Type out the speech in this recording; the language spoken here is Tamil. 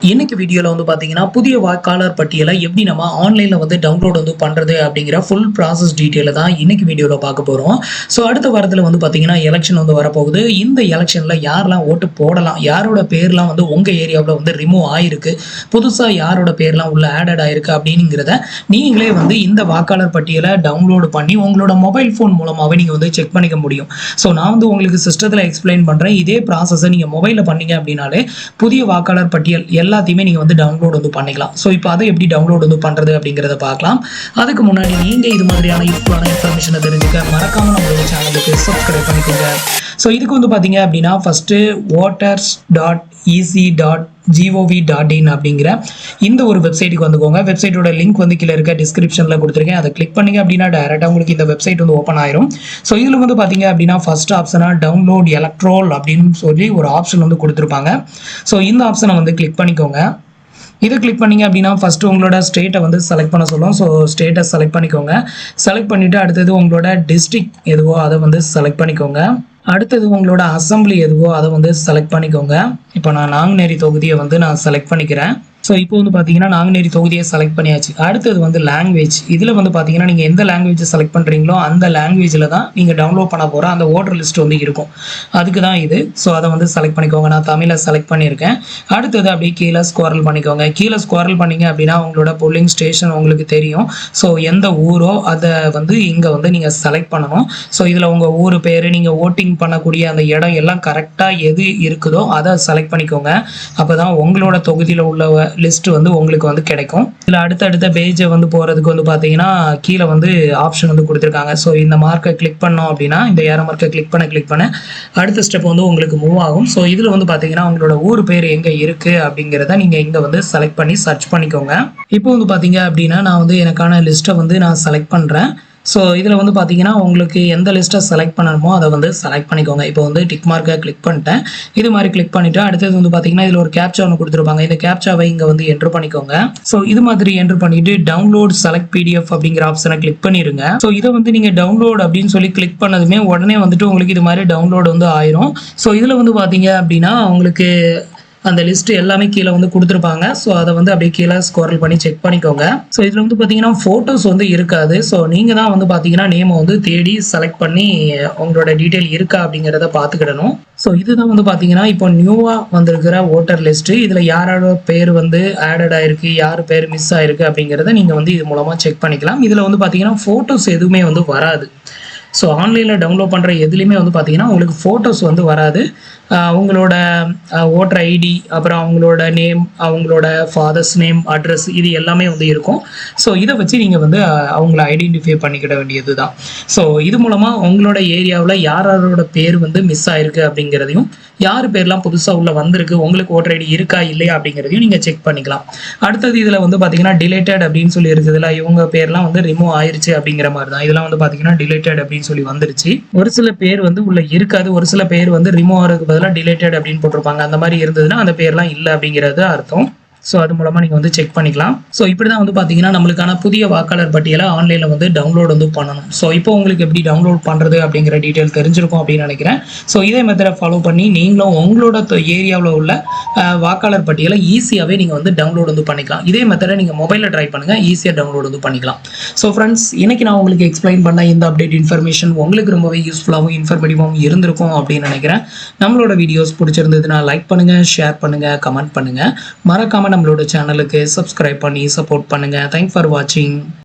இன்னைக்கு வீடியோல வந்து பாத்தீங்கன்னா புதிய வாக்காளர் பட்டியலை எப்படி நம்ம ஆன்லைன்ல வந்து டவுன்லோட் வந்து பண்றது அப்படிங்கிற ஃபுல் ப்ராசஸ் டீட்டெயில தான் இன்னைக்கு வீடியோல பார்க்க போறோம். ஸோ அடுத்த வாரத்துல வந்து பாத்தீங்கன்னா எலெக்ஷன் வந்து வரப்போகுது. இந்த எலெக்ஷன்ல யாரெல்லாம் ஓட்டு போடலாம், யாரோட பேர்லாம் வந்து உங்க ஏரியாவில் வந்து ரிமூவ் ஆயிருக்கு, புதுசா யாரோட பேர்லாம் உள்ள ஆடட் ஆயிருக்கு அப்படிங்கிறத நீங்களே வந்து இந்த வாக்காளர் பட்டியலை டவுன்லோட் பண்ணி உங்களோட மொபைல் ஃபோன் மூலமாவே நீங்க வந்து செக் பண்ணிக்க முடியும். ஸோ நான் வந்து உங்களுக்கு சிஸ்டத்தில் எக்ஸ்பிளைன் பண்றேன். இதே ப்ராசஸை நீங்க மொபைலில் பண்ணீங்க அப்படின்னாலே புதிய வாக்காளர் பட்டியல் எல்லாத்தையுமே நீங்க வந்து டவுன்லோட் வந்து பண்ணிக்கலாம். ஸோ இப்போ அதை எப்படி டவுன்லோட் வந்து பண்றது அப்படிங்கிறத பார்க்கலாம். அதுக்கு முன்னாடி நீங்க இது மாதிரியான யூஸ்ஃபுல்லான இன்ஃபர்மேஷனை தெரிஞ்சுக்க மறக்காம நம்மளோட சேனலுக்கு சப்ஸ்கிரைப் பண்ணிக்கோங்க. ஸோ இதுக்கு வந்து பாத்தீங்க அப்படின்னா ஃபர்ஸ்ட் voters.ec.gov.in அப்படிங்கிற இந்த ஒரு வெப்சைட்டுக்கு வந்துக்கோங்க. வெப்சைட்டோட லிங்க் வந்து கீழே இருக்க டிஸ்கிரிப்ஷன்ல கொடுத்துருக்கேன். அதை கிளிக் பண்ணீங்க அப்படின்னா டைரக்டா உங்களுக்கு இந்த வெப்சைட் வந்து ஓப்பன் ஆயிரும். ஸோ இதுல வந்து பாத்தீங்க அப்படின்னா ஃபர்ஸ்ட் ஆப்ஷனா டவுன்லோட் எலக்ட்ரோல் அப்படின்னு சொல்லி ஒரு ஆப்ஷன் வந்து கொடுத்துருப்பாங்க. ஸோ இந்த ஆப்ஷனை வந்து கிளிக் பண்ணிக்கோங்க. இதை கிளிக் பண்ணீங்க அப்படின்னா ஃபர்ஸ்ட் உங்களோட ஸ்டேட்டை வந்து செலக்ட் பண்ண சொல்லும். ஸோ ஸ்டேட்டை செலக்ட் பண்ணிக்கோங்க. செலக்ட் பண்ணிட்டு அடுத்தது உங்களோட டிஸ்ட்ரிக்ட் எதுவோ அதை வந்து செலக்ட் பண்ணிக்கோங்க. அடுத்தது உங்களோட அசம்பிளி எதுவோ அதை வந்து செலக்ட் பண்ணிக்கோங்க. இப்போ நான் நாங்குநேரி தொகுதியை வந்து நான் செலக்ட் பண்ணிக்கிறேன். ஸோ இப்போ வந்து பார்த்தீங்கன்னா நாங்குநேரி தொகுதியை செலக்ட் பண்ணியாச்சு. அடுத்தது வந்து லாங்குவேஜ். இதில் வந்து பார்த்தீங்கன்னா நீங்கள் எந்த லாங்குவேஜை செலக்ட் பண்ணுறீங்களோ அந்த லாங்குவேஜில் தான் நீங்கள் டவுன்லோட் பண்ண போகிற அந்த ஓட்டர் லிஸ்ட் வந்து இருக்கும். அதுக்கு தான் இது. ஸோ அதை வந்து செலக்ட் பண்ணிக்கோங்க. நான் தமிழை செலக்ட் பண்ணியிருக்கேன். அடுத்தது அப்படியே கீழே ஸ்குவாரல் பண்ணிக்கோங்க. கீழே ஸ்குவாரல் பண்ணிங்க அப்படின்னா உங்களோட போலிங் ஸ்டேஷன் உங்களுக்கு தெரியும். ஸோ எந்த ஊரோ அதை வந்து இங்கே வந்து நீங்கள் செலக்ட் பண்ணணும். ஸோ இதில் உங்கள் ஊர் பேர், நீங்கள் ஓட்டிங் பண்ணக்கூடிய அந்த இடம் எல்லாம் கரெக்டாக எது இருக்குதோ அதை செலக்ட் பண்ணிக்கோங்க. அப்போ தான் உங்களோட தொகுதியில் உள்ள லிஸ்ட் வந்து உங்களுக்கு வந்து கிடைக்கும். இதில் அடுத்தடுத்த பேஜை வந்து போகிறதுக்கு வந்து பார்த்தீங்கன்னா கீழே வந்து ஆப்ஷன் வந்து கொடுத்துருக்காங்க. ஸோ இந்த மார்க்கை கிளிக் பண்ணோம் அப்படின்னா இந்த ஏரோ மார்க்கை கிளிக் பண்ண அடுத்த ஸ்டெப் வந்து உங்களுக்கு மூவ் ஆகும். ஸோ இதில் வந்து பார்த்தீங்கன்னா உங்களோட ஊர் பேர் எங்கே இருக்குது அப்படிங்கிறத நீங்கள் இங்கே வந்து செலக்ட் பண்ணி சர்ச் பண்ணிக்கோங்க. இப்போ வந்து பார்த்தீங்க அப்படின்னா நான் வந்து எனக்கான லிஸ்ட்டை வந்து நான் செலக்ட் பண்ணுறேன். ஸோ இதில் வந்து பார்த்தீங்கன்னா உங்களுக்கு எந்த லிஸ்ட்டை செலக்ட் பண்ணணுமோ அதை வந்து செலக்ட் பண்ணிக்கோங்க. இப்போ வந்து டிக் மார்க்கை கிளிக் பண்ணிட்டேன். இது மாதிரி கிளிக் பண்ணிவிட்டு அடுத்தது வந்து பார்த்தீங்கன்னா இதில் ஒரு கேப்ச்சா ஒன்று கொடுத்துருப்பாங்க. இந்த கேப்ச்சாவை இங்கே வந்து என்ட்ரு பண்ணிக்கோங்க. ஸோ இது மாதிரி என்ட்ரு பண்ணிவிட்டு டவுன்லோட் செலக்ட் பிடிஎஃப் அப்படிங்கிற ஆப்ஷனை கிளிக் பண்ணிடுங்க. ஸோ இதை வந்து நீங்கள் டவுன்லோட் அப்படின்னு சொல்லி கிளிக் பண்ணதுமே உடனே வந்துட்டு உங்களுக்கு இது மாதிரி டவுன்லோட் வந்து ஆயிரும். ஸோ இதில் வந்து பார்த்தீங்க அப்படின்னா உங்களுக்கு அந்த லிஸ்ட் எல்லாமே கீழே வந்து கொடுத்துருப்பாங்க. ஸோ அதை வந்து அப்படியே கீழே ஸ்க்ரோல் பண்ணி செக் பண்ணிக்கோங்க. ஸோ இதில் வந்து பார்த்தீங்கன்னா ஃபோட்டோஸ் வந்து இருக்காது. ஸோ நீங்கள் தான் வந்து பார்த்தீங்கன்னா நேமை வந்து தேடி செலக்ட் பண்ணி உங்களோட டீட்டெயில் இருக்கா அப்படிங்கிறத பார்த்துக்கிடணும். ஸோ இதுதான் வந்து பார்த்தீங்கன்னா இப்போ நியூவாக வந்திருக்கிற ஓட்டர் லிஸ்ட்டு. இதில் யாரோட பேர் வந்து ஆடட் ஆயிருக்கு, யார் பேர் மிஸ் ஆயிருக்கு அப்படிங்கிறத நீங்கள் வந்து இது மூலமாக செக் பண்ணிக்கலாம். இதில் வந்து பார்த்தீங்கன்னா ஃபோட்டோஸ் எதுவுமே வந்து வராது. ஸோ ஆன்லைனில் டவுன்லோட் பண்ணுற எதுலேயுமே வந்து பார்த்தீங்கன்னா உங்களுக்கு ஃபோட்டோஸ் வந்து வராது. உங்களோட ஓட்டர் ஐடி, அப்புறம் அவங்களோட நேம், அவங்களோட ஃபாதர்ஸ் நேம், அட்ரஸ் இது எல்லாமே வந்து இருக்கும். ஸோ இதை வச்சு நீங்கள் வந்து அவங்கள ஐடென்டிஃபை பண்ணிக்கிட வேண்டியது தான். ஸோ இது மூலமாக உங்களோட ஏரியாவில் யாரோட பேர் வந்து மிஸ் ஆயிருக்கு அப்படிங்கிறதையும், யார் பேர்லாம் புதுசாக உள்ள வந்திருக்கு, உங்களுக்கு ஓட்டர் ஐடி இருக்கா இல்லையா அப்படிங்கிறதையும் நீங்கள் செக் பண்ணிக்கலாம். அடுத்தது இதில் வந்து பார்த்தீங்கன்னா டிலேட்டட் அப்படின்னு சொல்லி இருக்குதுல, இவங்க பேர்லாம் வந்து ரிமூவ் ஆயிருச்சு அப்படிங்கிற மாதிரி தான். இதெல்லாம் வந்து பார்த்தீங்கன்னா டிலேட்டட் அப்படின்னு சொல்லி வந்துருச்சு. ஒரு சில பேர் வந்து உள்ள இருக்காது, ஒரு சில பேர் வந்து ரிமூவ் ஆகிறதுக்கு பதிலாக டிலேட்டட் அப்படின்னு போட்டிருப்பாங்க. அந்த மாதிரி இருந்ததுன்னா அந்த பேர்லாம் இல்லை அப்படிங்கிறது அர்த்தம். ஸோ அது மூலமாக நீங்கள் வந்து செக் பண்ணிக்கலாம். ஸோ இப்படி தான் வந்து பார்த்தீங்கன்னா நம்மளுக்கான புதிய வாக்காளர் பட்டியலை ஆன்லைனில் வந்து டவுன்லோட் வந்து பண்ணணும். ஸோ இப்போ உங்களுக்கு எப்படி டவுன்லோட் பண்ணுறது அப்படிங்கிற டீட்டெயில் தெரிஞ்சிருக்கும் அப்படின்னு நினைக்கிறேன். ஸோ இதே மெத்தடை ஃபாலோ பண்ணி நீங்களும் உங்களோட ஏரியாவில் உள்ள வாக்காளர் பட்டியலை ஈஸியாகவே நீங்கள் வந்து டவுன்லோட் வந்து பண்ணிக்கலாம். இதே மெத்தடை நீங்கள் மொபைலில் ட்ரை பண்ணுங்கள், ஈஸியாக டவுன்லோட் வந்து பண்ணிக்கலாம். ஸோ ஃப்ரெண்ட்ஸ், இன்னைக்கு நான் உங்களுக்கு எக்ஸ்பிளைன் பண்ண இந்த அப்டேட் இன்ஃபர்மேஷன் உங்களுக்கு ரொம்பவே யூஸ்ஃபுல்லாகவும் இன்ஃபர்மேட்டிவாகவும் இருந்திருக்கும் அப்படின்னு நினைக்கிறேன். நம்மளோட வீடியோஸ் பிடிச்சிருந்ததுன்னா லைக் பண்ணுங்கள், ஷேர் பண்ணுங்கள், கமெண்ட் பண்ணுங்கள். மறக்காமல் நம்மளோட சேனலுக்கு சப்ஸ்கிரைப் பண்ணி சப்போர்ட் பண்ணுங்க. தேங்க்ஸ் ஃபார் வாட்சிங்.